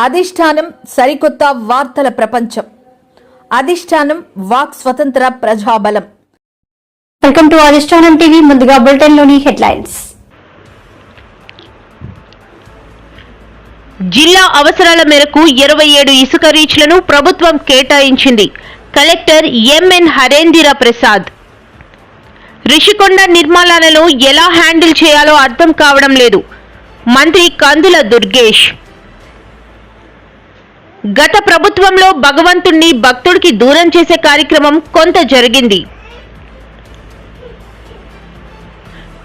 అధిష్టానం సరికొత్త వార్తల ప్రపంచం. అధిష్టానం వాక్ స్వతంత్ర ప్రజాబలం. Welcome to Adhishtanam TV. ముందుగా బులెటిన్ లోని హెడ్లైన్స్. జిల్లా అవసరాల మేరకు 27 ఇసుక రీచ్లను ప్రభుత్వం కేటాయించింది. Collector MN Harendra Prasad. రిషికొండ నిర్మాణాలను ఎలా హ్యాండిల్ చేయాలో అర్థం కావడం లేదు. మంత్రి కందుల దుర్గేష్. గత ప్రభుత్వంలో భగవంతుణ్ణి భక్తుడికి దూరం చేసే కార్యక్రమం కొంత జరిగింది.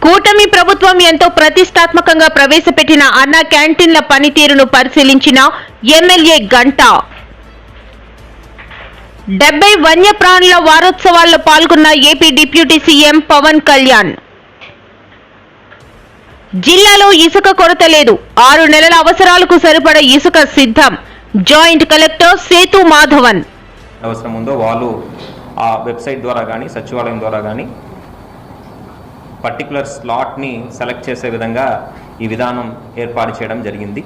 కూటమి ప్రభుత్వం ఎంతో ప్రతిష్టాత్మకంగా ప్రవేశపెట్టిన అన్న క్యాంటీన్ల పనితీరును పరిశీలించిన ఎమ్మెల్యే గంటా. 70 వన్యప్రాణుల వారోత్సవాల్లో పాల్గొన్న AP deputy CM Pawan Kalyan. జిల్లాలో ఇసుక కొరత లేదు. 6 నెలల అవసరాలకు సరిపడ ఇసుక సిద్ధం. Joint collector Sethu Madhavan. అవసరం ఉందో వాళ్ళు ఆ వెబ్సైట్ ద్వారా కానీ సచివాలయం ద్వారా కానీ పర్టికులర్ స్లాట్ని సెలెక్ట్ చేసే విధంగా ఈ విధానం ఏర్పాటు చేయడం జరిగింది.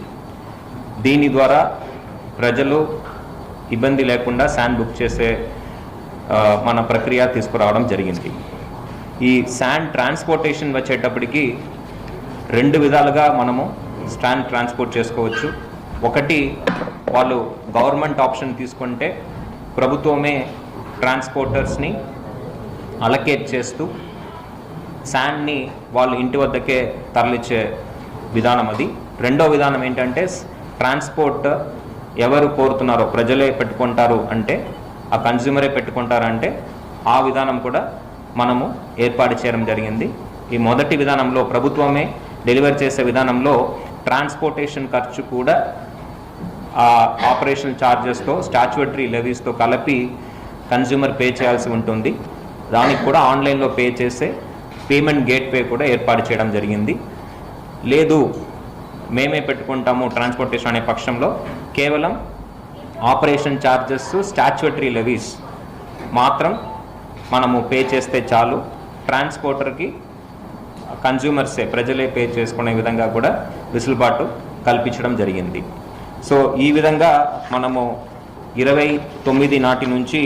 దీని ద్వారా ప్రజలు ఇబ్బంది లేకుండా శాండ్ బుక్ చేసే మన ప్రక్రియ తీసుకురావడం జరిగింది. ఈ శాండ్ ట్రాన్స్పోర్టేషన్ వచ్చేటప్పటికి 2 విధాలుగా మనము శాండ్ ట్రాన్స్పోర్ట్ చేసుకోవచ్చు. ఒకటి, వాళ్ళు గవర్నమెంట్ ఆప్షన్ తీసుకుంటే ప్రభుత్వమే ట్రాన్స్పోర్టర్స్ని అలకేట్ చేస్తూ శాండ్ని వాళ్ళు ఇంటి వద్దకే తరలించే విధానం అది. రెండో విధానం ఏంటంటే ట్రాన్స్పోర్ట్ ఎవరు కోరుతున్నారో ప్రజలే పెట్టుకుంటారు అంటే, ఆ కన్జ్యూమరే పెట్టుకుంటారంటే ఆ విధానం కూడా మనము ఏర్పాటు చేయడం జరిగింది. ఈ మొదటి విధానంలో ప్రభుత్వమే డెలివరీ చేసే విధానంలో ట్రాన్స్పోర్టేషన్ ఖర్చు కూడా ఆపరేషన్ ఛార్జెస్తో స్టాచ్యుటరీ లెవీస్తో కలిపి కన్జ్యూమర్ పే చేయాల్సి ఉంటుంది. దానికి కూడా ఆన్లైన్లో పే చేసే పేమెంట్ గేట్వే కూడా ఏర్పాటు చేయడం జరిగింది. లేదు మేమే పెట్టుకుంటాము ట్రాన్స్పోర్టేషన్ అనే పక్షంలో కేవలం ఆపరేషన్ ఛార్జెస్ స్టాచ్యుటరీ లెవీస్ మాత్రం మనము పే చేస్తే చాలు. ట్రాన్స్పోర్టర్కి కన్జ్యూమర్సే ప్రజలే పే చేసుకునే విధంగా కూడా వెసులుబాటు కల్పించడం జరిగింది. సో ఈ విధంగా మనము 29 నాటి నుంచి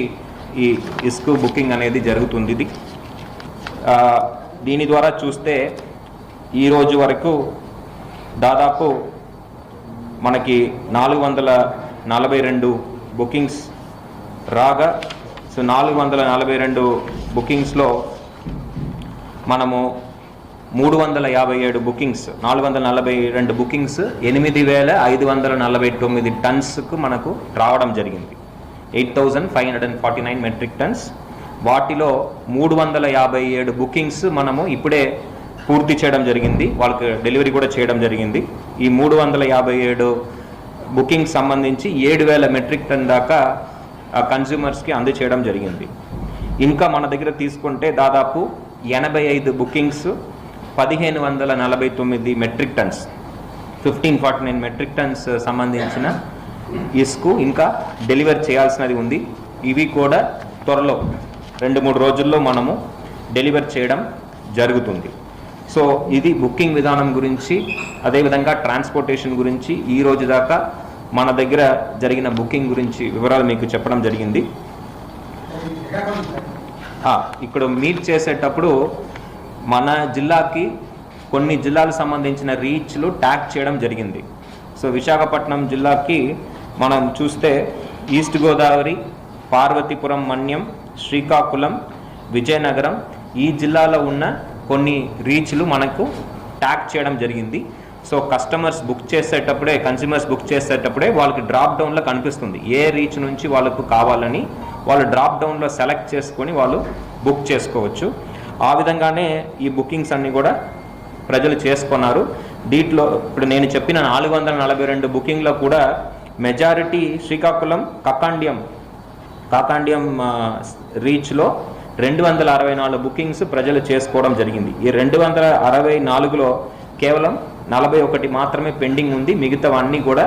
ఈ ఇసుక బుకింగ్ అనేది జరుగుతుంది. దీని ద్వారా చూస్తే ఈరోజు వరకు దాదాపు మనకి 442 బుకింగ్స్ రాగా, సో 442 బుకింగ్స్లో మనము 357 బుకింగ్స్ 442 బుకింగ్స్ 8,549 టన్స్కు మనకు రావడం జరిగింది. 8,549 మెట్రిక్ టన్స్. వాటిలో 357 బుకింగ్స్ మనము ఇప్పుడే పూర్తి చేయడం జరిగింది. వాళ్ళకి డెలివరీ కూడా చేయడం జరిగింది. ఈ 357 బుకింగ్స్ సంబంధించి 7,000 మెట్రిక్ టన్ దాకా కన్జ్యూమర్స్కి అందజేయడం జరిగింది. ఇంకా మన దగ్గర తీసుకుంటే దాదాపు 85 bookings 1,549 metric tons 1,549 metric tons సంబంధించిన ఇసుకు ఇంకా డెలివర్ చేయాల్సినది ఉంది. ఇవి కూడా త్వరలో 2-3 రోజుల్లో మనము డెలివర్ చేయడం జరుగుతుంది. సో ఇది బుకింగ్ విధానం గురించి, అదేవిధంగా ట్రాన్స్పోర్టేషన్ గురించి ఈ రోజు దాకా మన దగ్గర జరిగిన బుకింగ్ గురించి వివరాలు మీకు చెప్పడం జరిగింది. ఇక్కడ మీట్ చేసేటప్పుడు మన జిల్లాకి కొన్ని జిల్లాలకు సంబంధించిన రీచ్లు ట్యాగ్ చేయడం జరిగింది. సో విశాఖపట్నం జిల్లాకి మనం చూస్తే ఈస్ట్ గోదావరి, పార్వతీపురం, మన్యం, శ్రీకాకుళం, విజయనగరం ఈ జిల్లాలో ఉన్న కొన్ని రీచ్లు మనకు ట్యాగ్ చేయడం జరిగింది. సో కస్టమర్స్ బుక్ చేసేటప్పుడే, కన్స్యూమర్స్ బుక్ చేసేటప్పుడే వాళ్ళకి డ్రాప్ డౌన్లో కనిపిస్తుంది ఏ రీచ్ నుంచి వాళ్ళకు కావాలని. వాళ్ళు డ్రాప్ డౌన్లో సెలెక్ట్ చేసుకొని వాళ్ళు బుక్ చేసుకోవచ్చు. ఆ విధంగానే ఈ బుకింగ్స్ అన్నీ కూడా ప్రజలు చేసుకున్నారు. దీంట్లో ఇప్పుడు నేను చెప్పిన 442 బుకింగ్లో కూడా మెజారిటీ శ్రీకాకుళం కాకాండ్యం రీచ్లో 264 బుకింగ్స్ ప్రజలు చేసుకోవడం జరిగింది. ఈ 264లో కేవలం 41 మాత్రమే పెండింగ్ ఉంది. మిగతావన్నీ కూడా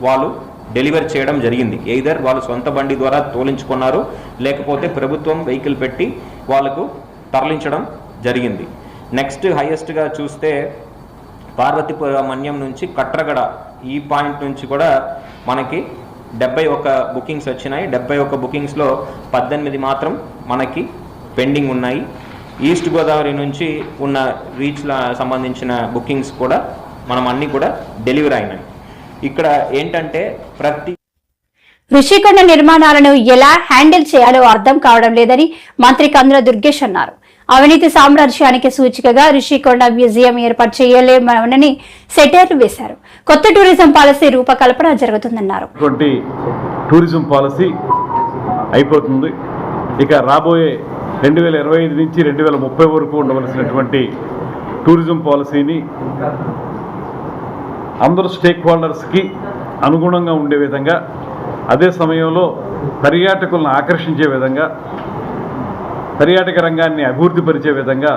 వాళ్ళు డెలివర్ చేయడం జరిగింది. ఎయిదర్ వాళ్ళు సొంత బండి ద్వారా తోలించుకున్నారు, లేకపోతే ప్రభుత్వం వెహికల్ పెట్టి వాళ్ళకు తరలించడం జరిగింది. నెక్స్ట్ హైయెస్ట్గా చూస్తే పార్వతీపురం మన్యం నుంచి కట్రగడ ఈ పాయింట్ నుంచి కూడా మనకి 71 బుకింగ్స్ వచ్చినాయి. 71 బుకింగ్స్లో 18 మాత్రం మనకి పెండింగ్ ఉన్నాయి. ఈస్ట్ గోదావరి నుంచి ఉన్న రీచ్ల సంబంధించిన బుకింగ్స్ కూడా మనం అన్నీ కూడా డెలివరీ అయినాయి. ఇక్కడ ఏంటంటే ఋషికొండ నిర్మాణాలను ఎలా హ్యాండిల్ చేయాలో అర్థం కావడం లేదని మంత్రి కందుల దుర్గేష్ అన్నారు. అవినీతి సామ్రాజ్యానికి సూచికగా ఋషికొండ మ్యూజియం ఏర్పాటు చేయలేమని సెటైర్లు వేశారు. కొత్త టూరిజం పాలసీ రూపకల్పన జరుగుతుందన్నారు. టూరిజం పాలసీ అయిపోతుంది. ఇక రాబోయే 2025 నుంచి 2030 వరకు ఉండవలసినటువంటి టూరిజం పాలసీని అందరూ స్టేక్ హోల్డర్స్కి అనుగుణంగా ఉండే విధంగా, అదే సమయంలో పర్యాటకులను ఆకర్షించే విధంగా, పర్యాటక రంగాన్ని అభివృద్ధి పరిచే విధంగా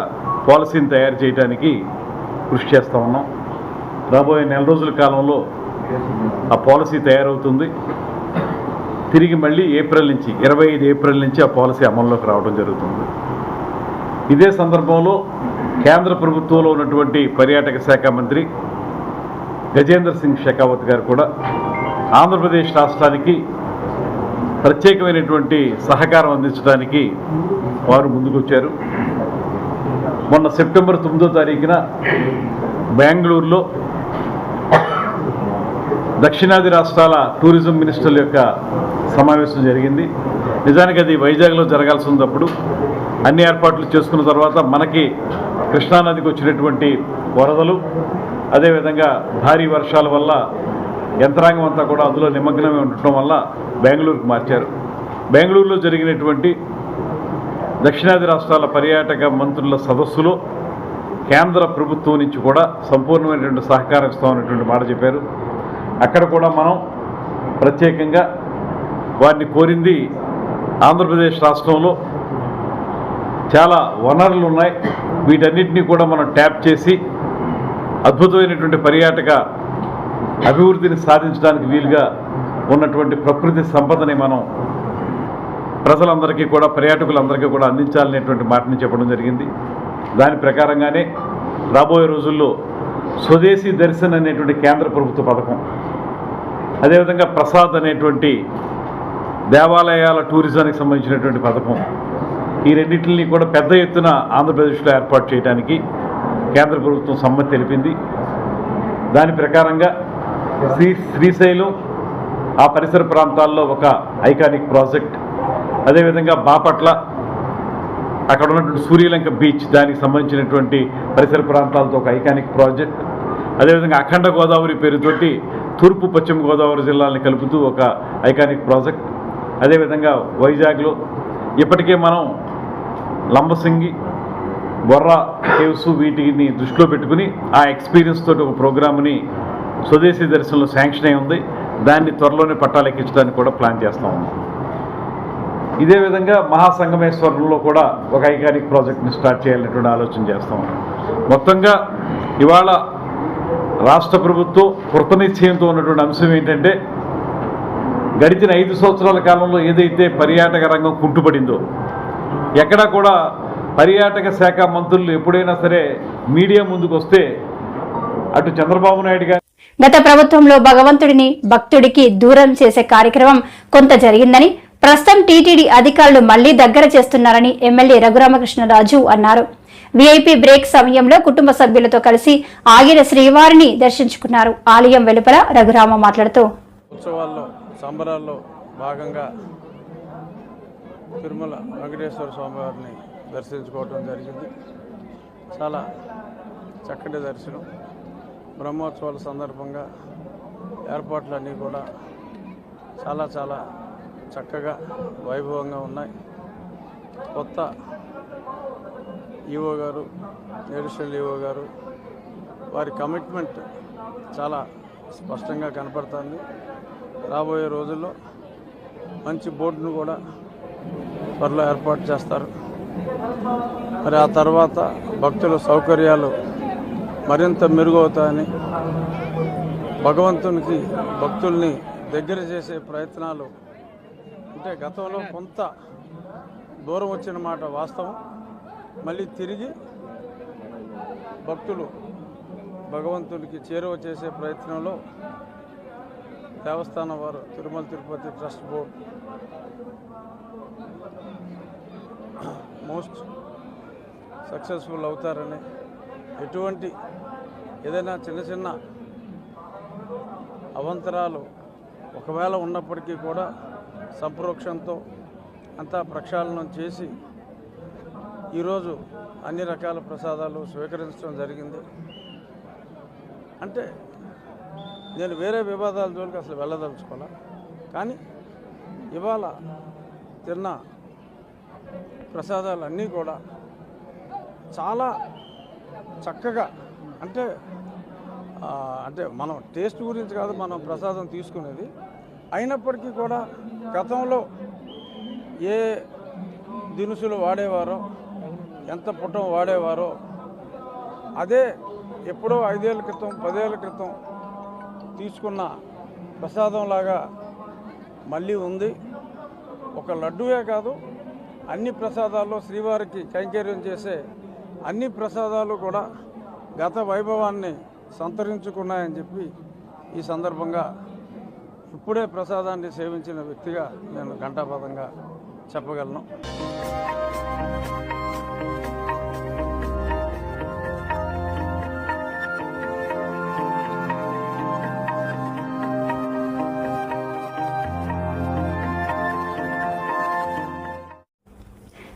పాలసీని తయారు చేయడానికి కృషి చేస్తూ ఉన్నాం. రాబోయే నెల రోజుల కాలంలో ఆ పాలసీ తయారవుతుంది. తిరిగి మళ్ళీ 25 ఏప్రిల్ నుంచి ఆ పాలసీ అమల్లోకి రావడం జరుగుతుంది. ఇదే సందర్భంలో కేంద్ర ప్రభుత్వంలో ఉన్నటువంటి పర్యాటక శాఖ మంత్రి గజేంద్ర సింగ్ షెకావత్ గారు కూడా ఆంధ్రప్రదేశ్ రాష్ట్రానికి ప్రత్యేకమైనటువంటి సహకారం అందించడానికి వారు ముందుకొచ్చారు. మొన్న సెప్టెంబర్ 9వ తారీఖున బెంగళూరులో దక్షిణాది రాష్ట్రాల టూరిజం మినిస్టర్ల యొక్క సమావేశం జరిగింది. నిజానికి అది వైజాగ్లో జరగాల్సి ఉన్నప్పుడు అన్ని ఏర్పాట్లు చేసుకున్న తర్వాత మనకి కృష్ణానదికి వచ్చినటువంటి వరదలు, అదేవిధంగా భారీ వర్షాల వల్ల యంత్రాంగం అంతా కూడా అందులో నిమగ్నమై ఉండటం వల్ల బెంగళూరుకు మార్చారు. బెంగళూరులో జరిగినటువంటి దక్షిణాది రాష్ట్రాల పర్యాటక మంత్రుల సదస్సులో కేంద్ర ప్రభుత్వం నుంచి కూడా సంపూర్ణమైనటువంటి సహకారం ఇస్తామనేటువంటి మాట చెప్పారు. అక్కడ కూడా మనం ప్రత్యేకంగా వారిని కోరింది, ఆంధ్రప్రదేశ్ రాష్ట్రంలో చాలా వనరులు ఉన్నాయి, వీటన్నిటినీ కూడా మనం ట్యాప్ చేసి అద్భుతమైనటువంటి పర్యాటక అభివృద్ధిని సాధించడానికి వీలుగా ఉన్నటువంటి ప్రకృతి సంపదని మనం ప్రజలందరికీ కూడా, పర్యాటకులందరికీ కూడా అందించాలనేటువంటి మాటని చెప్పడం జరిగింది. దాని ప్రకారంగానే రాబోయే రోజుల్లో స్వదేశీ దర్శన్ అనేటువంటి కేంద్ర ప్రభుత్వ పథకం, అదేవిధంగా ప్రసాద్ అనేటువంటి దేవాలయాల టూరిజానికి సంబంధించినటువంటి పథకం, ఈ రెండింటిని కూడా పెద్ద ఎత్తున ఆంధ్రప్రదేశ్లో ఏర్పాటు చేయడానికి కేంద్ర ప్రభుత్వం సమ్మతి తెలిపింది. దాని ప్రకారంగా శ్రీశైలం ఆ పరిసర ప్రాంతాల్లో ఒక ఐకానిక్ ప్రాజెక్ట్, అదేవిధంగా బాపట్ల అక్కడ ఉన్నటువంటి సూర్యలంక బీచ్ దానికి సంబంధించినటువంటి పరిసర ప్రాంతాలతో ఒక ఐకానిక్ ప్రాజెక్ట్, అదేవిధంగా అఖండ గోదావరి పేరుతోటి తూర్పు పశ్చిమ గోదావరి జిల్లాలని కలుపుతూ ఒక ఐకానిక్ ప్రాజెక్ట్, అదేవిధంగా వైజాగ్లో ఇప్పటికే మనం లంబసింగి, బొర్రా కేవ్స్ వీటిని దృష్టిలో పెట్టుకుని ఆ ఎక్స్పీరియన్స్ తోటి ఒక ప్రోగ్రామ్ని స్వదేశీ దర్శనంలో శాంక్షన్ అయి ఉంది. దాన్ని త్వరలోనే పట్టాలెక్కించడానికి కూడా ప్లాన్ చేస్తూ ఉన్నాం. ఇదే విధంగా మహాసంగమేశ్వరంలో కూడా ఒక ఐకానిక్ ప్రాజెక్ట్ని స్టార్ట్ చేయాలనేటువంటి ఆలోచన చేస్తూ ఉన్నాం. మొత్తంగా ఇవాళ రాష్ట్ర ప్రభుత్వం కృతనిశ్చయంతో ఉన్నటువంటి అంశం ఏంటంటే, గడిచిన 5 సంవత్సరాల కాలంలో ఏదైతే పర్యాటక రంగం కుంటుపడిందో, ఎక్కడా కూడా పర్యాటక శాఖ మంత్రులు ఎప్పుడైనా సరే మీడియా ముందుకు వస్తే అటు చంద్రబాబు నాయుడు గారు గత ప్రభుత్వంలో భగవంతుడిని భక్తుడికి దూరం చేసే కార్యక్రమం కొంత జరిగిందని, ప్రస్తుతం టీటీడీ అధికారులు మళ్లీ దగ్గర చేస్తున్నారని ఎమ్మెల్యే రఘురామకృష్ణరాజు అన్నారు. వీఐపీ బ్రేక్ సమయంలో కుటుంబ సభ్యులతో కలిసి ఆగిన శ్రీవారిని దర్శించుకున్నారు. ఆలయం వెలుపల రఘురామ మాట్లాడుతూ, ఉత్సవాల్లో సంబరాల్లో భాగంగా తిరుమల వెంకటేశ్వర స్వామివారిని దర్శించుకోవడం జరిగింది. చాలా చక్కటి దర్శనం. బ్రహ్మోత్సవాల సందర్భంగా ఏర్పాట్లన్నీ కూడా చాలా చాలా చక్కగా వైభవంగా ఉన్నాయి. కొత్త ఈవో గారు, అడిషనల్ ఈవో గారు, వారి కమిట్మెంట్ చాలా స్పష్టంగా కనపడుతుంది. రాబోయే రోజుల్లో మంచి బోర్డును కూడా త్వరలో ఏర్పాటు చేస్తారు. మరి ఆ తర్వాత భక్తుల సౌకర్యాలు మరింత మెరుగవుతాయని, భగవంతునికి భక్తుల్ని దగ్గర చేసే ప్రయత్నాలు అంటే గతంలో కొంత దూరం వచ్చిన మాట వాస్తవం. మళ్ళీ తిరిగి భక్తులు భగవంతునికి చేరువ చేసే ప్రయత్నంలో దేవస్థానం వారు, Tirumala Tirupati trust board most successful అవుతారని, ఎటువంటి ఏదైనా చిన్న చిన్న అవంతరాలు ఒకవేళ ఉన్నప్పటికీ కూడా సంప్రోక్షంతో అంతా ప్రక్షాళనం చేసి ఈరోజు అన్ని రకాల ప్రసాదాలు స్వీకరించడం జరిగింది. అంటే నేను వేరే వివాదాల జోలికి అసలు వెళ్ళదలుచుకోలే, కానీ ఇవాళ తిన్న ప్రసాదాలన్నీ కూడా చాలా చక్కగా, అంటే మనం టేస్ట్ గురించి కాదు మనం ప్రసాదం తీసుకునేది, అయినప్పటికీ కూడా గతంలో ఏ దినుసులు వాడేవారో, ఎంత పుటం వాడేవారో అదే ఎప్పుడో 5 ఏళ్ల క్రితం 10 ఏళ్ల క్రితం తీసుకున్న ప్రసాదంలాగా మళ్ళీ ఉంది. ఒక లడ్డూయే కాదు, అన్ని ప్రసాదాల్లో శ్రీవారికి కైంకర్యం చేసే అన్ని ప్రసాదాలు కూడా గత వైభవాన్ని సంతరించుకున్నాయని చెప్పి ఈ సందర్భంగా ఇప్పుడే ప్రసాదాన్ని సేవించిన వ్యక్తిగా నేను ఘంటాపథంగా చెప్పగలను.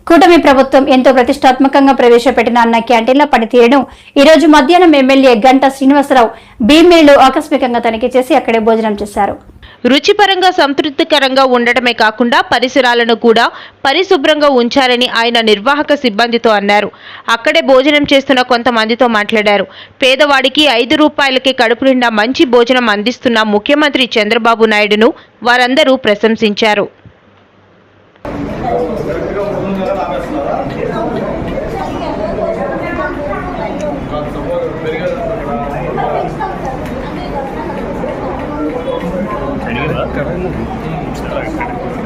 కూటమి ప్రభుత్వం ఎంతో ప్రతిష్టాత్మకంగా ప్రవేశపెట్టిన అన్న క్యాంటీన్ల పనితీరును ఈ రోజు మధ్యాహ్నం ఎమ్మెల్యే గంటా శ్రీనివాసరావు భీమిలిలో ఆకస్మికంగా తనిఖీ చేసి అక్కడే భోజనం చేశారు. రుచిపరంగా సంతృప్తికరంగా ఉండటమే కాకుండా పరిసరాలను కూడా పరిశుభ్రంగా ఉంచారని ఆయన నిర్వాహక సిబ్బందితో అన్నారు. అక్కడే భోజనం చేస్తున్న కొంతమందితో మాట్లాడారు. పేదవాడికి 5 రూపాయలకే కడుపు నిండా మంచి భోజనం అందిస్తున్న ముఖ్యమంత్రి చంద్రబాబు నాయుడును వారందరూ ప్రశంసించారు.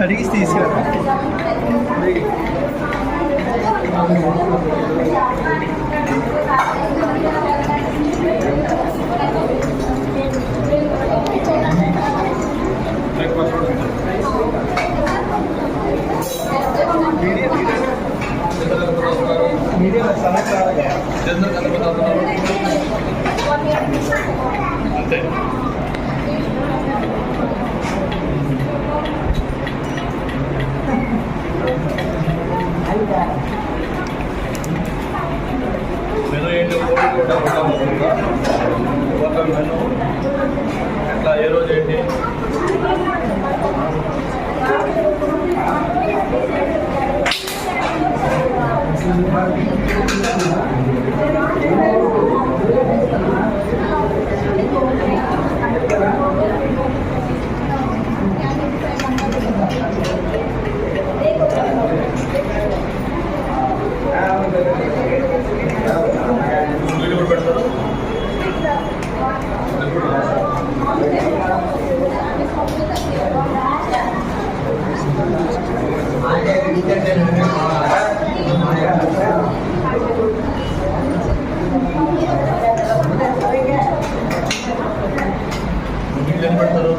అడిగి తీసుకురా అంతే. మెను ఏంటి ఒక మెను ఎట్లా ఏ రోజు ఏంటి పెడతారు. పెడతారు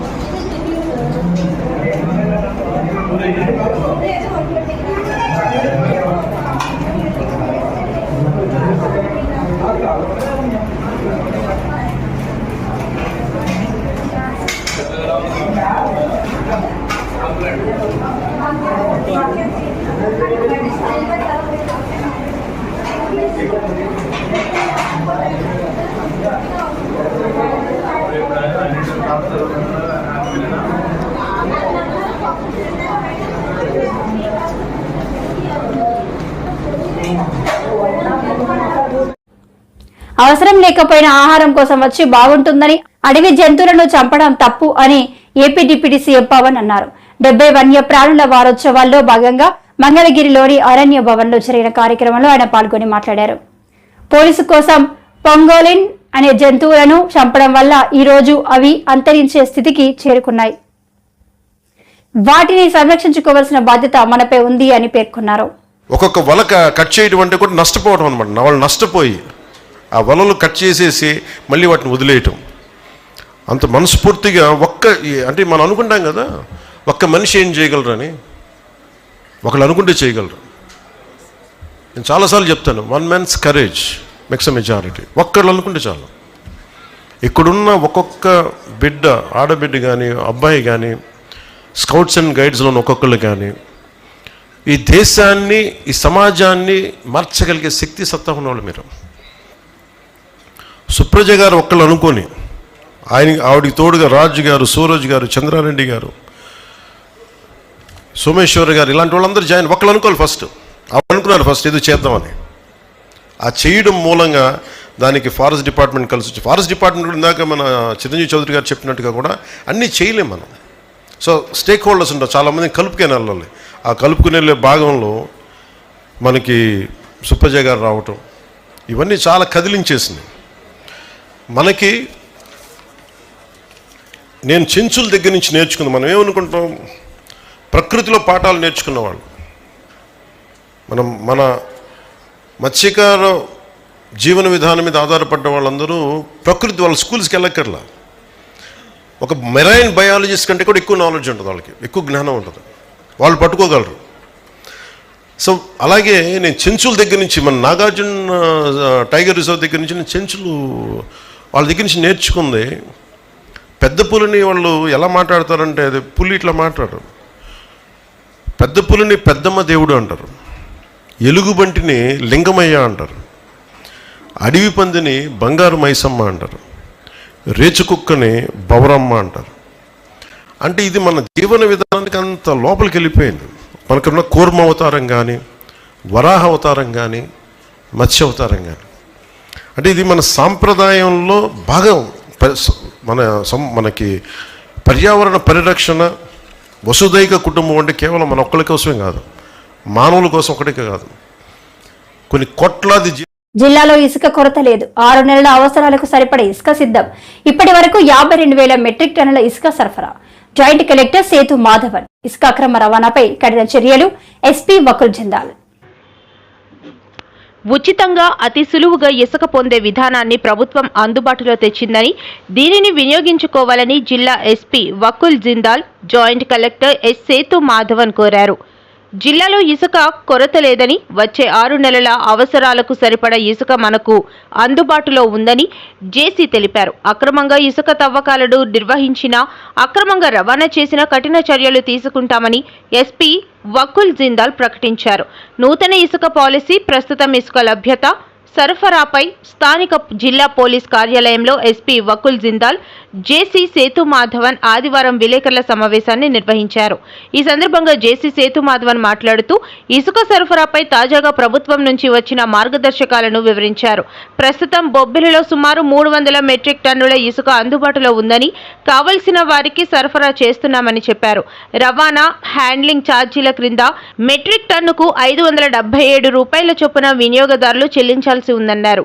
అవసరం లేకపోయినా ఆహారం కోసం వచ్చి బాగుంటుందని అడవి జంతువులను చంపడం తప్పు అని ఏపీ డిప్యూటీ సీఎం పవన్ అన్నారు. 70 వన్యప్రాణుల వారోత్సవాల్లో భాగంగా మంగళగిరిలోని అరణ్య భవన్లో జరిగిన కార్యక్రమంలో ఆయన పాల్గొని మాట్లాడారు. పోలీసు కోసం పొంగోలిన్ అనే జంతువులను చంపడం వల్ల ఈ రోజు అవి అంతరించే స్థితికి చేరుకున్నాయి. వాటిని సంరక్షించుకోవాల్సిన బాధ్యత మనపై ఉంది అని పేర్కొన్నారు. ఒక్కొక్క వల కట్ చేయడం అంటే కూడా నష్టపోవడం అనమాట. వాళ్ళు నష్టపోయి ఆ వలలు కట్ చేసేసి మళ్ళీ వాటిని వదిలేయటం, అంత మనస్ఫూర్తిగా అంటే మనం అనుకుంటాం కదా, ఒక్క మనిషి ఏం చేయగలరని. ఒకళ్ళు అనుకుంటే చేయగలరు. నేను చాలాసార్లు చెప్తాను, 1 man's courage makes a majority. ఒక్కళ్ళు అనుకుంటే చాలు. ఇక్కడున్న ఒక్కొక్క బిడ్డ, ఆడబిడ్డ కానీ అబ్బాయి కానీ, స్కౌట్స్ అండ్ గైడ్స్లో ఒక్కొక్కళ్ళు కానీ ఈ దేశాన్ని, ఈ సమాజాన్ని మార్చగలిగే శక్తి సత్తా ఉన్నవాళ్ళు మీరు. సుప్రజ గారు ఒక్కళ్ళు అనుకొని, ఆవిడికి తోడుగా రాజు గారు, సూరజ్ గారు, చంద్రారెడ్డి గారు, సోమేశ్వర్ గారు, ఇలాంటి వాళ్ళందరూ ఒక్కళ్ళు అనుకోవాలి ఫస్ట్. అనుకున్నారు ఫస్ట్ ఏదో చేద్దామని. ఆ చేయడం మూలంగా దానికి ఫారెస్ట్ డిపార్ట్మెంట్ కలిసి వచ్చి, ఫారెస్ట్ డిపార్ట్మెంట్ కూడా ఇందాక మన చిరంజీవి చౌదరి గారు చెప్పినట్టుగా కూడా అన్నీ చేయలేం మనం. సో స్టేక్ హోల్డర్స్ ఉంటారు, చాలామంది కలుపుకొని వెళ్ళాలి. ఆ కలుపుకుని వెళ్ళే భాగంలో మనకి సుప్రజ గారు రావటం, ఇవన్నీ చాలా కదిలించేసింది మనకి. నేను చెంచుల దగ్గర నుంచి నేర్చుకుంది. మనం ఏమనుకుంటాం, ప్రకృతిలో పాఠాలు నేర్చుకున్నవాళ్ళు మన మత్స్యకార జీవన విధానం మీద ఆధారపడ్డ వాళ్ళందరూ ప్రకృతి, వాళ్ళ స్కూల్స్కి వెళ్ళక్కర్లా. ఒక మెరైన్ బయాలజిస్ట్ కంటే కూడా ఎక్కువ నాలెడ్జ్ ఉంటుంది వాళ్ళకి, ఎక్కువ జ్ఞానం ఉంటుంది, వాళ్ళు పట్టుకోగలరు. సో అలాగే నేను చెంచుల దగ్గర నుంచి, మన నాగార్జున టైగర్ రిజర్వ్ దగ్గర నుంచి నేను చెంచులు వాళ్ళ దగ్గర నుంచి నేర్చుకుంది. పెద్ద పులిని వాళ్ళు ఎలా మాట్లాడతారంటే, అది పులి ఇట్లా మాట్లాడరు. పెద్ద పులిని పెద్దమ్మ దేవుడు అంటారు, ఎలుగుబంటిని లింగమయ్య అంటారు, అడవి పందిని బంగారు మైసమ్మ అంటారు, రేచుకుక్కని బవరమ్మ అంటారు. అంటే ఇది మన జీవన విధానానికి అంత లోపలికి వెళ్ళిపోయింది. మనకున్న కూర్మ అవతారం కానీ, వరాహ అవతారం కానీ, మత్స్య అవతారం కానీ, అంటే ఇది మన సాంప్రదాయంలో భాగం. మనకి పర్యావరణ పరిరక్షణ, వసుదైక కుటుంబం అంటే కేవలం మన ఒక్కరి కోసమే కాదు, మానవుల కోసం ఒకటికే కాదు, కొన్ని కోట్లాది. జిల్లాలో ఇసుక కొరత లేదు. 6 నెలల అవసరాలకు సరిపడే ఇసుక సిద్ధం. ఇప్పటి వరకు 52,000 మెట్రిక్ టన్నుల ఇసుక సరఫరా. జాయింట్ కలెక్టర్ సేతు మాధవన్ ఇసుక అక్రమ రవాణాపై కఠిన చర్యలు. ఎస్పీ వకుల్ జిందాల్. ఉచితంగా అతి సులువుగా ఇసుక పొందే విధానాన్ని ప్రభుత్వం అందుబాటులో తెచ్చిందని, దీనిని వినియోగించుకోవాలని జిల్లా SP Vakul Jindal joint collector S Sethu Madhavan కోరారు. జిల్లాలో ఇసుక కొరత లేదని, వచ్చే 6 నెలల అవసరాలకు సరిపడా ఇసుక మనకు అందుబాటులో ఉందని జేసీ తెలిపారు. అక్రమంగా ఇసుక తవ్వకాలను నిర్వహించినా, అక్రమంగా రవాణా చేసిన కఠిన చర్యలు తీసుకుంటామని ఎస్పీ వకుల్ జిందాల్ ప్రకటించారు. నూతన ఇసుక పాలసీ, ప్రస్తుతం ఇసుక లభ్యత, సరఫరాపై స్థానిక జిల్లా పోలీస్ కార్యాలయంలో ఎస్పీ వకుల్ జిందాల్, జేసీ సేతు మాధవన్ ఆదివారం విలేకరుల సమావేశాన్ని నిర్వహించారు. ఈ సందర్భంగా జేసీ సేతు మాధవన్ మాట్లాడుతూ ఇసుక సరఫరాపై తాజాగా ప్రభుత్వం నుంచి వచ్చిన మార్గదర్శకాలను వివరించారు. ప్రస్తుతం బొబ్బిలిలో సుమారు 300 మెట్రిక్ టన్నుల ఇసుక అందుబాటులో ఉందని, కావలసిన వారికి సరఫరా చేస్తున్నామని చెప్పారు. రవాణా, హ్యాండ్లింగ్ ఛార్జీల క్రింద మెట్రిక్ టన్నుకు 577 రూపాయల చొప్పున వినియోగదారులు చెల్లించాల్సి ఉందన్నారు.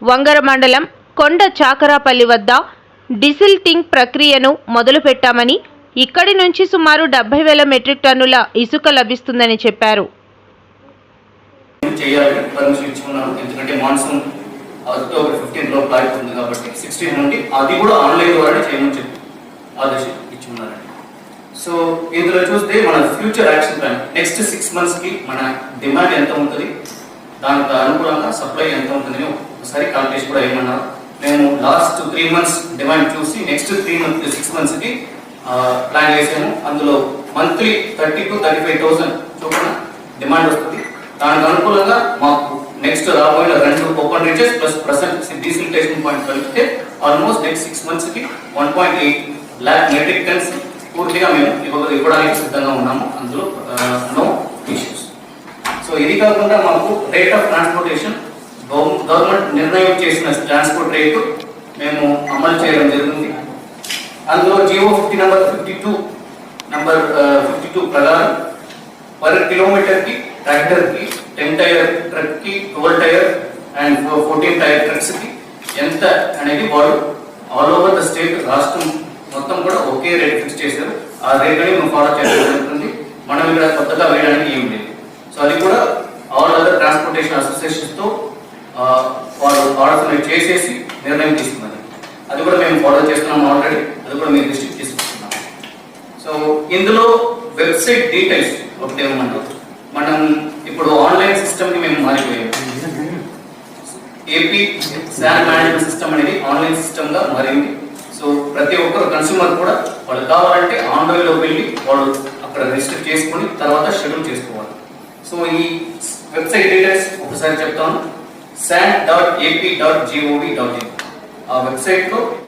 వంగర మండలం కొండ చాకరాపల్లి వద్ద డిసిల్టింగ్ ప్రక్రియను మొదలుపెట్టామని, ఇక్కడి నుంచి సుమారు 70,000 మెట్రిక్ టన్నుల ఇసుక లభిస్తుందని చెప్పారు. ఎందుకంటే మాన్సూన్ అక్టోబర్ 15 లోపల అయిపోతుంది కాబట్టి 16 నుండి అది కూడా ఆన్లైన్ ద్వారా చేయమని చెప్పి ఆదేశం ఇచ్చున్నారండి. సో ఇందులో చూస్తే మన ఫ్యూచర్ యాక్షన్ ప్లాన్ నెక్స్ట్ 6 monthsకి మన డిమాండ్ ఎంత ఉంటుంది, దానికి అనుకూలంగా సప్లై ఎంత ఉంటుందని ఒకసారి కాల్కులేషన్ కూడా ఏమన్నారు. మేము లాస్ట్ 3 months డిమాండ్ చూసి నెక్స్ట్ 6 monthsకి ప్లాన్ చేసాము. అందులో మంత్లీ 30,000 to 35,000 చొప్పున డిమాండ్ వస్తుంది. దానికి అనుకూలంగా మాకు నెక్స్ట్ రాబోయే 2 open reaches plus present desiltation point కలిపితే ఆల్మోస్ట్ నెక్స్ట్ 6 monthsకి 1.8 lakh మెట్రిక్ టన్స్ పూర్తిగా మేము ఇవ్వడానికి సిద్ధంగా ఉన్నాము. అందులో నో ఇష్యూస్. సో ఇది కాకుండా మాకు రేట్ ఆఫ్ ట్రాన్స్పోర్టేషన్ గవర్నమెంట్ నిర్ణయం చేసిన ట్రాన్స్పోర్ట్ రేటు మేము అమలు చేయడం జరిగింది. అందులో జియో 50 నంబర్ 52 ప్రకారం పర్ కిలోమీటర్కి ట్రాక్టర్కి 10 టైర్ ట్రక్కి 12 టైర్ అండ్ 14 టైర్ ట్రక్స్కి ఎంత అనేది వాళ్ళు ఆల్ ఓవర్ ద స్టేట్, రాష్ట్రం మొత్తం కూడా ఒకే రేట్ ఫిక్స్ చేశారు. ఆ రేట్ అని మేము ఫాలో చేయడం జరుగుతుంది. మనం ఇక్కడ కొత్తగా వేయడానికి ఏం లేదు. సో అది కూడా ఆల్ అదర్ ట్రాన్స్పోర్టేషన్ అసోసియేషన్స్తో వాళ్ళు ఆర్డర్ చేసేసి నిర్ణయం తీసుకున్నది. అది కూడా మేము ఫాలో చేస్తున్నాం ఆల్రెడీ, అది కూడా మేము దృష్టికి తీసుకుంటున్నాం. సో ఇందులో వెబ్సైట్ డీటెయిల్స్ ఒకటి ఏమంటారు, మనం ఇప్పుడు ఆన్లైన్ సిస్టమ్కి మేము మారిపోయాము. ఏపీ శాన్ మేనేజ్మెంట్ సిస్టమ్ అనేది ఆన్లైన్ సిస్టమ్గా మారింది. సో ప్రతి ఒక్కరు కన్స్యూమర్ కూడా వాళ్ళు కావాలంటే ఆన్లైన్లో వెళ్ళి వాళ్ళు అక్కడ రిజిస్టర్ చేసుకొని తర్వాత షెడ్యూల్ చేసుకోవాలి. సో ఈ వెబ్సైట్ డీటెయిల్స్ ఒకసారి చెప్తాను. san.ap.gov.in ఆ వెబ్సైట్లో